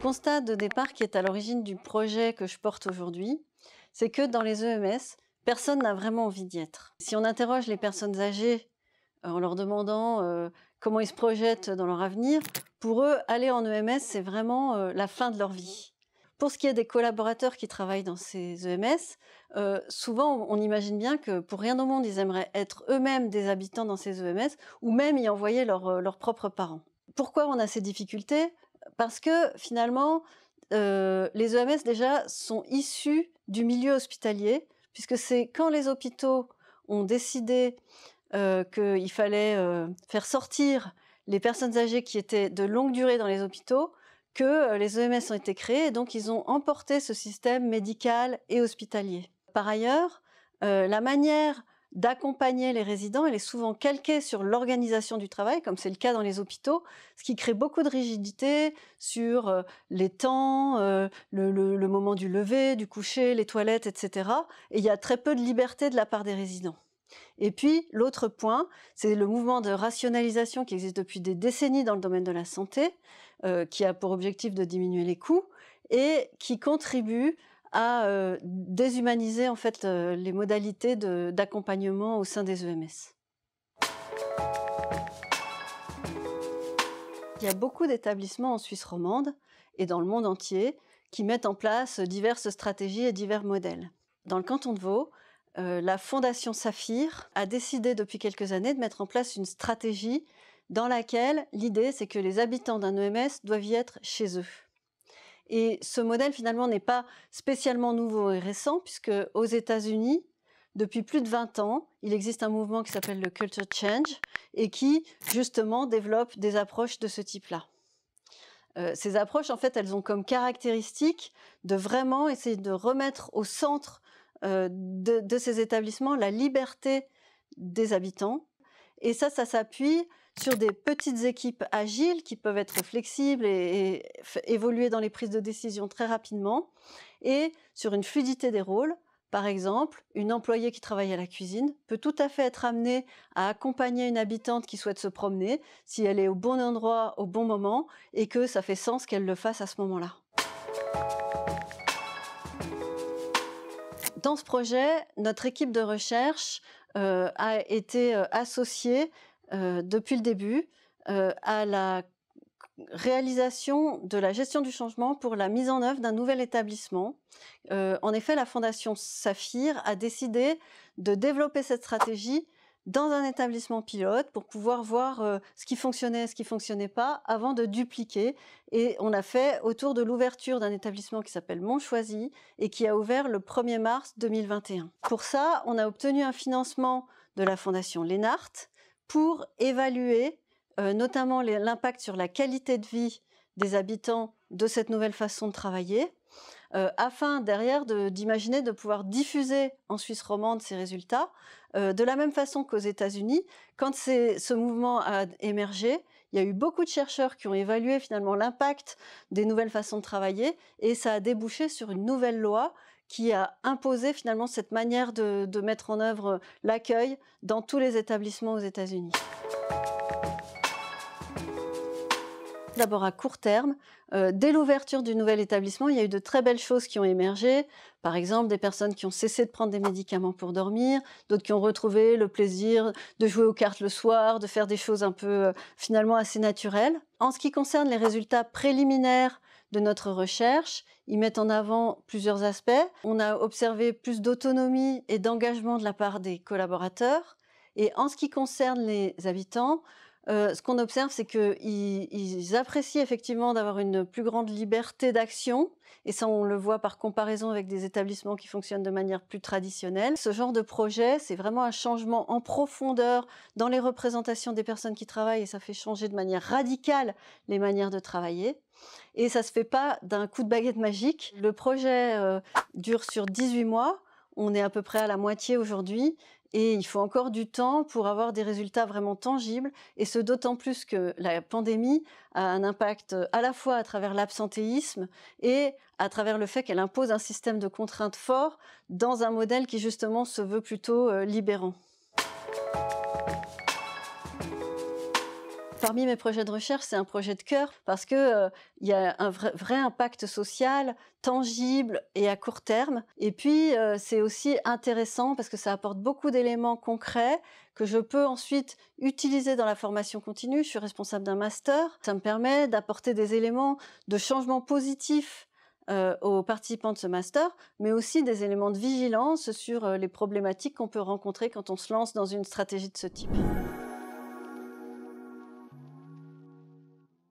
constat de départ qui est à l'origine du projet que je porte aujourd'hui, c'est que dans les EMS, personne n'a vraiment envie d'y être. Si on interroge les personnes âgées en leur demandant comment ils se projettent dans leur avenir, pour eux, aller en EMS, c'est vraiment la fin de leur vie. Pour ce qui est des collaborateurs qui travaillent dans ces EMS, souvent on imagine bien que pour rien au monde, ils aimeraient être eux-mêmes des habitants dans ces EMS ou même y envoyer leurs propres parents. Pourquoi on a ces difficultés ? Parce que finalement, les EMS déjà sont issus du milieu hospitalier, puisque c'est quand les hôpitaux ont décidé qu'il fallait faire sortir les personnes âgées qui étaient de longue durée dans les hôpitaux, que les EMS ont été créés, et donc ils ont emporté ce système médical et hospitalier. Par ailleurs, la manière d'accompagner les résidents, elle est souvent calquée sur l'organisation du travail, comme c'est le cas dans les hôpitaux, ce qui crée beaucoup de rigidité sur les temps, le moment du lever, du coucher, les toilettes, etc. Et il y a très peu de liberté de la part des résidents. Et puis, l'autre point, c'est le mouvement de rationalisation qui existe depuis des décennies dans le domaine de la santé, qui a pour objectif de diminuer les coûts et qui contribue à déshumaniser en fait les modalités d'accompagnement au sein des EMS. Il y a beaucoup d'établissements en Suisse romande et dans le monde entier qui mettent en place diverses stratégies et divers modèles. Dans le canton de Vaud, la Fondation Saphir a décidé depuis quelques années de mettre en place une stratégie dans laquelle l'idée c'est que les habitants d'un EMS doivent y être chez eux. Et ce modèle finalement n'est pas spécialement nouveau et récent puisque aux États-Unis, depuis plus de 20 ans, il existe un mouvement qui s'appelle le Culture Change et qui justement développe des approches de ce type-là. Ces approches, en fait, elles ont comme caractéristique de vraiment essayer de remettre au centre de ces établissements la liberté des habitants. Et ça s'appuie sur des petites équipes agiles qui peuvent être flexibles et évoluer dans les prises de décision très rapidement, et sur une fluidité des rôles. Par exemple, une employée qui travaille à la cuisine peut tout à fait être amenée à accompagner une habitante qui souhaite se promener si elle est au bon endroit, au bon moment, et que ça fait sens qu'elle le fasse à ce moment-là. Dans ce projet, notre équipe de recherche a été associée depuis le début à la réalisation de la gestion du changement pour la mise en œuvre d'un nouvel établissement. En effet, la Fondation Saphir a décidé de développer cette stratégie dans un établissement pilote pour pouvoir voir ce qui fonctionnait pas avant de dupliquer. Et on a fait autour de l'ouverture d'un établissement qui s'appelle Montchoisy et qui a ouvert le 1er mars 2021. Pour ça, on a obtenu un financement de la Fondation Lénart pour évaluer notamment l'impact sur la qualité de vie des habitants de cette nouvelle façon de travailler, afin derrière d'imaginer de pouvoir diffuser en Suisse romande ces résultats. De la même façon qu'aux États-Unis, quand ce mouvement a émergé, il y a eu beaucoup de chercheurs qui ont évalué finalement l'impact des nouvelles façons de travailler et ça a débouché sur une nouvelle loi qui a imposé finalement cette manière de mettre en œuvre l'accueil dans tous les établissements aux États-Unis. D'abord à court terme, dès l'ouverture du nouvel établissement, il y a eu de très belles choses qui ont émergé. Par exemple, des personnes qui ont cessé de prendre des médicaments pour dormir, d'autres qui ont retrouvé le plaisir de jouer aux cartes le soir, de faire des choses un peu finalement assez naturelles. En ce qui concerne les résultats préliminaires de notre recherche, ils mettent en avant plusieurs aspects. On a observé plus d'autonomie et d'engagement de la part des collaborateurs. Et en ce qui concerne les habitants, ce qu'on observe, c'est qu'ils apprécient effectivement d'avoir une plus grande liberté d'action, et ça on le voit par comparaison avec des établissements qui fonctionnent de manière plus traditionnelle. Ce genre de projet, c'est vraiment un changement en profondeur dans les représentations des personnes qui travaillent, et ça fait changer de manière radicale les manières de travailler. Et ça se fait pas d'un coup de baguette magique. Le projet dure sur 18 mois, on est à peu près à la moitié aujourd'hui, et il faut encore du temps pour avoir des résultats vraiment tangibles, et ce d'autant plus que la pandémie a un impact à la fois à travers l'absentéisme et à travers le fait qu'elle impose un système de contraintes fort dans un modèle qui justement se veut plutôt libérant. Parmi mes projets de recherche, c'est un projet de cœur parce que il y a un vrai impact social, tangible et à court terme. Et puis, c'est aussi intéressant parce que ça apporte beaucoup d'éléments concrets que je peux ensuite utiliser dans la formation continue. Je suis responsable d'un master. Ça me permet d'apporter des éléments de changement positif aux participants de ce master, mais aussi des éléments de vigilance sur les problématiques qu'on peut rencontrer quand on se lance dans une stratégie de ce type.